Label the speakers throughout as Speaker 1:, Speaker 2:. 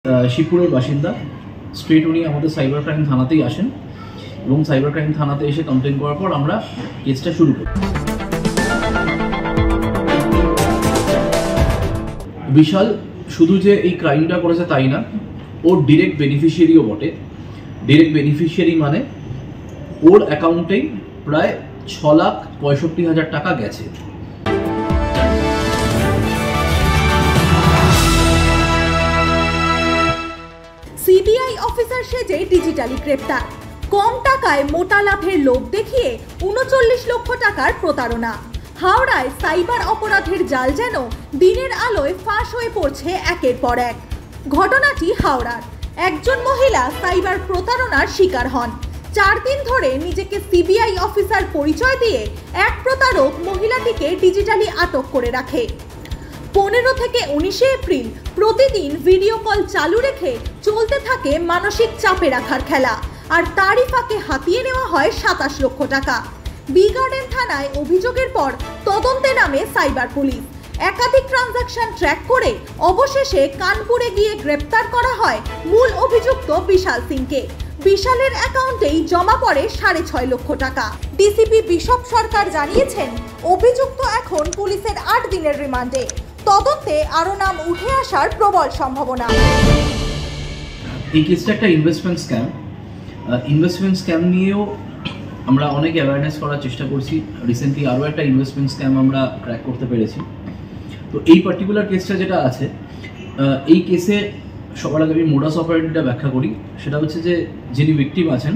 Speaker 1: শিবপুরের বাসিন্দা। স্ট্রেট উনি আমাদের সাইবার ক্রাইম থানাতেই আসেন এবং সাইবার ক্রাইম থানাতে এসে কমপ্লেন করার পর আমরা কেসটা শুরু করি। বিশাল শুধু যে এই ক্রাইমটা করেছে তাই না, ওর ডিরেক্ট বেনিফিশিয়ারিও বটে। ডিরেক্ট বেনিফিশিয়ারি মানে ওর অ্যাকাউন্টেই প্রায় 6,65,000 টাকা গেছে।
Speaker 2: সিবিআই অফিসার সেজে ডিজিটালি গ্রেপ্তার, কম টাকায় মোটা লাভের লোভ দেখিয়ে ৩৯ লক্ষ টাকার প্রতারণা। হাওড়ায় সাইবার অপরাধের জাল যেন দিনের আলোয় ফাঁস হয়ে পড়ছে একের পর এক। ঘটনাটি হাওড়ার। একজন মহিলা সাইবার প্রতারণার শিকার হন। 4 দিন ধরে নিজেকে সিবিআই অফিসার পরিচয় দিয়ে এক প্রতারক মহিলাটিকে ডিজিটালি আটক করে রাখে। 15 থেকে 19 এপ্রিল প্রতিদিন ভিডিও কল চালু রেখে চলতে থাকে মানসিক চাপে রাখার খেলা, আর তারই ফাঁকে হাতিয়ে নেওয়া হয় 27 লক্ষ টাকা। বি গার্ডেন থানায় অভিযোগের পর তদন্তে নামে সাইবার পুলিশ। একাধিক ট্রানজাকশন ট্র্যাক করে অবশেষে কানপুরে গিয়ে গ্রেপ্তার করা হয় মূল অভিযুক্ত বিশাল সিংকে। বিশালের অ্যাকাউন্টেই জমা পড়ে 6.5 লক্ষ টাকা। ডিসিপি বিশপ সরকার জানিয়েছেন, অভিযুক্ত এখন পুলিশের 8 দিনের রিমান্ডে। তদন্তে আরো নাম উঠে আসার প্রবল সম্ভাবনা।
Speaker 1: এই কেসটা একটা ইনভেস্টমেন্ট স্ক্যাম নিয়েও আমরা অনেক অ্যাওয়ারনেস করার চেষ্টা করছি। রিসেন্টলি আরও একটা ইনভেস্টমেন্ট স্ক্যাম আমরা ক্র্যাক করতে পেরেছি। তো এই পার্টিকুলার কেসটা যেটা আছে, এই কেসে সবার আগে আমি মোডাস অপারেন্ডিটা ব্যাখ্যা করি। সেটা হচ্ছে যে যিনি ভিকটিম আছেন,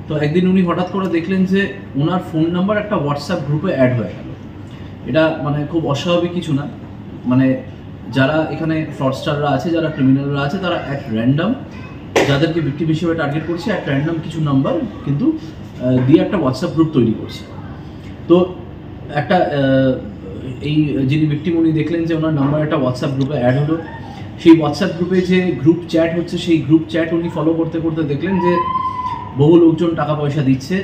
Speaker 1: তো একদিন উনি হঠাৎ করে দেখলেন যে ওনার ফোন নাম্বার একটা হোয়াটসঅ্যাপ গ্রুপে অ্যাড হয়ে গেল। এটা মানে খুব অস্বাভাবিক কিছু না, মানে যারা এখানে ফ্রডস্টাররা আছে, যারা ক্রিমিনালরা আছে, তারা অ্যাট র্যান্ডম যাদেরকে ভিকটিম হিসেবে টার্গেট করছে, অ্যাট র্যান্ডম কিছু নাম্বার কিন্তু দিয়ে একটা হোয়াটসঅ্যাপ গ্রুপ তৈরি করছে। তো একটা এই যিনি ভিকটিম উনি দেখলেন যে ওনার নাম্বার একটা হোয়াটসঅ্যাপ গ্রুপে অ্যাড হলো। সেই হোয়াটসঅ্যাপ গ্রুপে যে গ্রুপ চ্যাট হচ্ছে, সেই গ্রুপ চ্যাট উনি ফলো করতে করতে দেখলেন যে বহু লোকজন টাকা পয়সা দিচ্ছে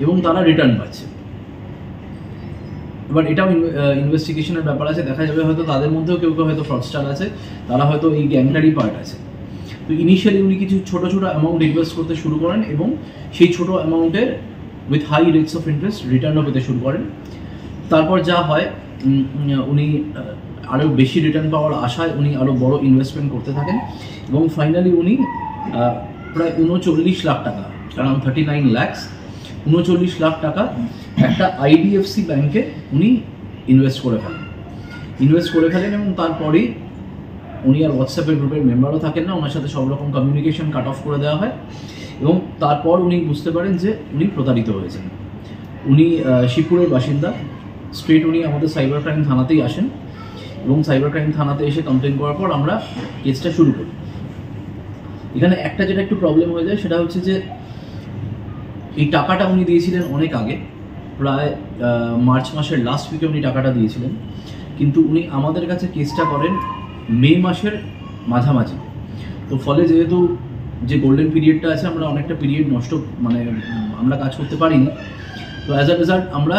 Speaker 1: এবং তারা রিটার্ন পাচ্ছে। এবার এটাও ইনভেস্টিগেশনের ব্যাপার আছে, দেখা যাবে হয়তো তাদের মধ্যেও কেউ কেউ হয়তো ফ্রডস্টার আছে, তারা হয়তো এই গ্যাংটারই পার্ট আছে। তো ইনিশিয়ালি উনি কিছু ছোটো ছোটো অ্যামাউন্ট ইনভেস্ট করতে শুরু করেন এবং সেই ছোটো অ্যামাউন্টের with high rates of interest রিটার্নও পেতে শুরু করেন। তারপর যা হয়, উনি আরও বেশি রিটার্ন পাওয়ার আশায় উনি আরও বড় ইনভেস্টমেন্ট করতে থাকেন এবং ফাইনালি উনি প্রায় 39 লাখ টাকা, অ্যারাউন্ড 39 lakhs, 39 লাখ টাকা একটা আইডিএফসি ব্যাংকে উনি ইনভেস্ট করে ফেলেন এবং তারপরেই উনি আর হোয়াটসঅ্যাপের গ্রুপের মেম্বারও থাকেন না, ওনার সাথে সব রকম কমিউনিকেশন কাট অফ করে দেওয়া হয় এবং তারপর উনি বুঝতে পারেন যে উনি প্রতারিত হয়েছেন। উনি শিবপুরের বাসিন্দা। স্ট্রেট উনি আমাদের সাইবার ক্রাইম থানাতেই আসেন এবং সাইবার ক্রাইম থানাতে এসে কমপ্লেন করার পর আমরা কেসটা শুরু করি। এখানে একটা যেটা একটু প্রবলেম হয়ে যায় সেটা হচ্ছে যে এই টাকাটা উনি দিয়েছিলেন অনেক আগে, প্রায় মার্চ মাসের লাস্ট উইকে উনি টাকাটা দিয়েছিলেন, কিন্তু উনি আমাদের কাছে কেসটা করেন মে মাসের মাঝামাঝি। তো ফলে যেহেতু যে গোল্ডেন পিরিয়ডটা আছে, আমরা অনেকটা পিরিয়ড নষ্ট, মানে আমরা কাজ করতে পারিনি। তো অ্যাজ আ রেজাল্ট আমরা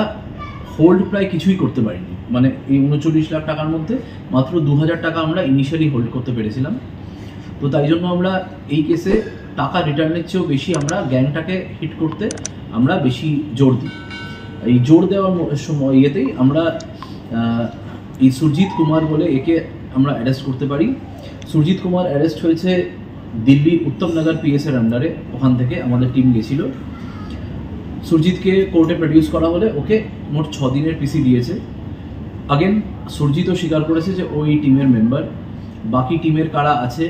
Speaker 1: হোল্ড প্রায় কিছুই করতে পারিনি, মানে এই 39 লাখ টাকার মধ্যে মাত্র 2,000 টাকা আমরা ইনিশিয়ালি হোল্ড করতে পেরেছিলাম। তো তাই জন্য আমরা এই কেসে টাকা রিটার্নের চেয়েও বেশি আমরা গ্যাংটাকে হিট করতে আমরা বেশি জোর দিই। এই জোর দেওয়ার সময় ইয়েতেই আমরা এই সুরজিৎ কুমার বলে একে আমরা অ্যারেস্ট করতে পারি। সুরজিৎ কুমার অ্যারেস্ট হয়েছে দিল্লির উত্তমনগর পিএসের আন্ডারে, ওখান থেকে আমাদের টিম গেছিল। সুরজিৎকে কোর্টে প্রডিউস করা হলে ওকে মোট 6 দিনের পিসি দিয়েছে। আগেন সুরজিৎও স্বীকার করেছে যে ওই টিমের মেম্বার। বাকি টিমের কারা আছে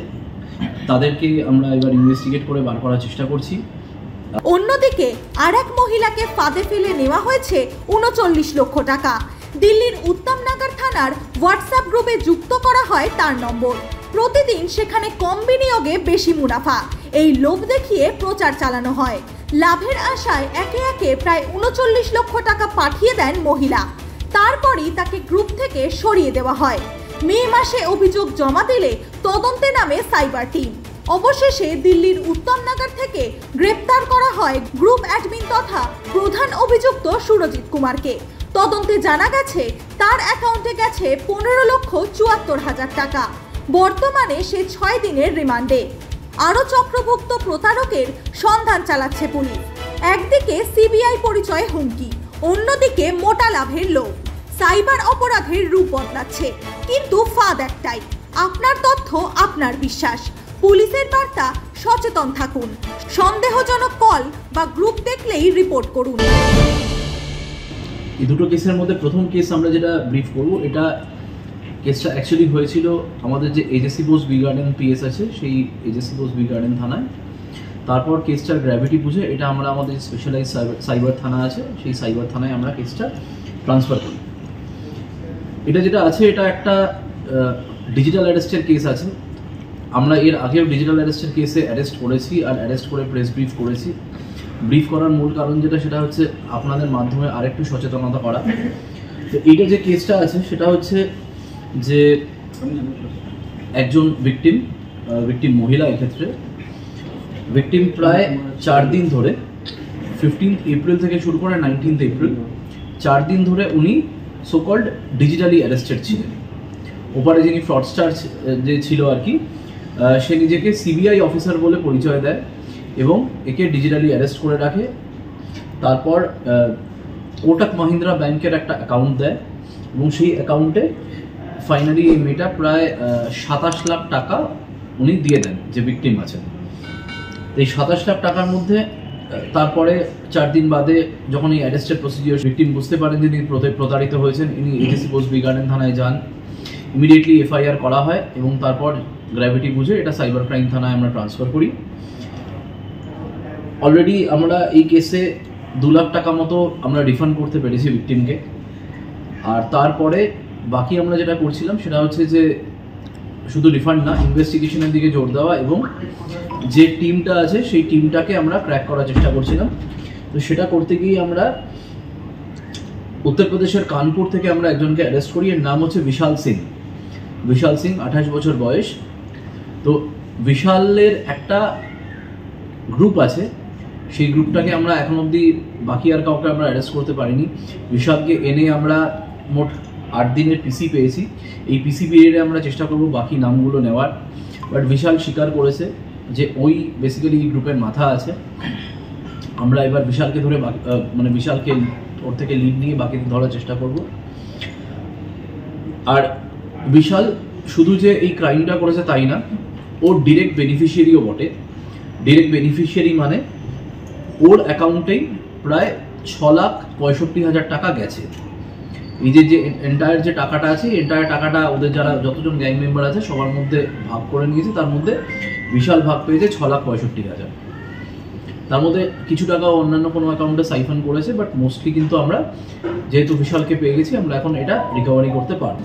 Speaker 1: তাদেরকে আমরা এবার ইনভেস্টিগেট করে বার করার চেষ্টা করছি।
Speaker 2: অন্যদিকে আর এক মহিলাকে ফাঁদে ফেলে নেওয়া হয়েছে 39 লক্ষ টাকা। দিল্লির উত্তমনগর থানার হোয়াটসঅ্যাপ গ্রুপে যুক্ত করা হয় তার নম্বর। প্রতিদিন সেখানে কম বিনিয়োগে বেশি মুনাফা, এই লোভ দেখিয়ে প্রচার চালানো হয়। লাভের আশায় একে একে প্রায় 39 লক্ষ টাকা পাঠিয়ে দেন মহিলা। তারপরই তাকে গ্রুপ থেকে সরিয়ে দেওয়া হয়। মে মাসে অভিযোগ জমা দিলে তদন্তে নামে সাইবার টিম। অবশেষে দিল্লির উত্তমনগর থেকে গ্রেপ্তার করা হয় গ্রুপ অ্যাডমিন তথা প্রধান অভিযুক্ত সুরজিৎ কুমারকে। তদন্তে জানা গেছে তার অ্যাকাউন্টে গেছে 15,74,000 টাকা। বর্তমানে সে 6 দিনের রিমান্ডে। আরও চক্রভুক্ত প্রতারকের সন্ধান চালাচ্ছে পুলিশ। একদিকে সিবিআই পরিচয়ে হুমকি, অন্যদিকে মোটা লাভের লোভ। সাইবার অপরাধের রূপ বদলাচ্ছে, কিন্তু ফাঁদ একটাই, আপনার তথ্য আপনার বিশ্বাস। পুলিশের বার্তা, সচেতন থাকুন। সন্দেহজনক কল বা গ্রুপ দেখলেই রিপোর্ট করুন।
Speaker 1: এই দুটো কেসের মধ্যে প্রথম কেস আমরা যেটা ব্রিফ করব, এটা কেসটা অ্যাকচুয়ালি হয়েছিল আমাদের যে AJC Bose B garden PS আছে, সেই এজেসি বোস বি গার্ডেন থানায়। তারপর কেসটার গ্র্যাভিটি বুঝে এটা আমরা আমাদের স্পেশালাইজ সাইবার থানা আছে, সেই সাইবার থানায় আমরা কেসটা ট্রান্সফার করি। এটা যেটা আছে, এটা একটা ডিজিটাল অ্যারেস্টের কেস আছে। আমরা এর আগেও ডিজিটাল অ্যারেস্টের কেসে অ্যারেস্ট করেছি আর অ্যারেস্ট করে প্রেস ব্রিফ করেছি। ব্রিফ করার মূল কারণ যেটা, সেটা হচ্ছে আপনাদের মাধ্যমে আরেকটু সচেতনতা করা। তো এইটা যে কেসটা আছে সেটা হচ্ছে যে একজন ভিকটিম মহিলা, এক্ষেত্রে ভিকটিম প্রায় 4 দিন ধরে 15 এপ্রিল থেকে শুরু করে 19 এপ্রিল 4 দিন ধরে উনি সোকল্ড ডিজিটালি অ্যারেস্টেড ছিলেন। ওপারে যিনি ফ্রডস্টার যে ছিল আর কি, সে নিজেকে সিবিআই অফিসার বলে পরিচয় দেয় এবং একে ডিজিটালি অ্যারেস্ট করে রাখে। তারপর কোটাক মাহিন্দ্রা ব্যাংকের একটা অ্যাকাউন্ট দেয় এবং সেই অ্যাকাউন্টে ফাইনালি এই মেয়েটা প্রায় 27 লাখ টাকা উনি দিয়ে দেন যে ভিকটিম আছেন। এই 27 লাখ টাকার মধ্যে তারপরে 4 দিন বাদে যখন এই অ্যারেস্টের প্রসিডিওর ভিকটিম বুঝতে পারেন যে তিনি প্রতারিত হয়েছেন, ইনি এজেসি বোস বি গার্ডেন থানায় যান। ইমিডিয়েটলি এফআইআর করা হয় এবং তারপর গ্র্যাভিটি বুঝে এটা সাইবার ক্রাইম থানায় আমরা ট্রান্সফার করি। অলরেডি আমরা এই কেসে 2 লাখ টাকা মতো আমরা রিফান্ড করতে পেরেছি ভিকটিমকে। আর তারপরে বাকি আমরা যেটা করছিলাম সেটা হচ্ছে যে শুধু রিফান্ড না, ইনভেস্টিগেশনের দিকে জোর দেওয়া এবং যে টিমটা আছে সেই টিমটাকে আমরা ক্র্যাক করার চেষ্টা করছিলাম। তো সেটা করতে গিয়ে আমরা উত্তরপ্রদেশের কানপুর থেকে আমরা একজনকে অ্যারেস্ট করি। এর নাম হচ্ছে বিশাল সিং। 28 বছর বয়স। তো বিশালের একটা গ্রুপ আছে, সেই গ্রুপটাকে আমরা এখন অবধি বাকি আর কাউকে আমরা অ্যারেস্ট করতে পারিনি। বিশালকে এনে আমরা মোট 8 দিনের পিসি পেয়েছি। এই পিসি পিরিয়ডে আমরা চেষ্টা করব বাকি নামগুলো নেওয়ার। বাট বিশাল স্বীকার করেছে যে ওই বেসিক্যালি এই গ্রুপের মাথা আছে। আমরা এবার বিশালকে ধরে বিশালকে ওর থেকে লিড নিয়ে বাকি ধরার চেষ্টা করব। আর বিশাল শুধু যে এই ক্রাইমটা করেছে তাই না, ওর ডিরেক্ট বেনিফিশিয়ারিও বটে। ডিরেক্ট বেনিফিশিয়ারি মানে ওর অ্যাকাউন্টেই প্রায় 6,65,000 টাকা গেছে। এই যে এন্টায়ার যে টাকাটা আছে, এন্টায়ার টাকাটা ওদের যারা যতজন গ্যাং মেম্বার আছে সবার মধ্যে ভাগ করে নিয়েছে। তার মধ্যে বিশাল ভাগ পেয়েছে 6,65,000। তার মধ্যে কিছু টাকা অন্যান্য কোনো অ্যাকাউন্টে সাইফন করেছে, বাট মোস্টলি কিন্তু আমরা যেহেতু বিশালকে পেয়ে গেছি, আমরা এখন এটা রিকভারি করতে পারবো।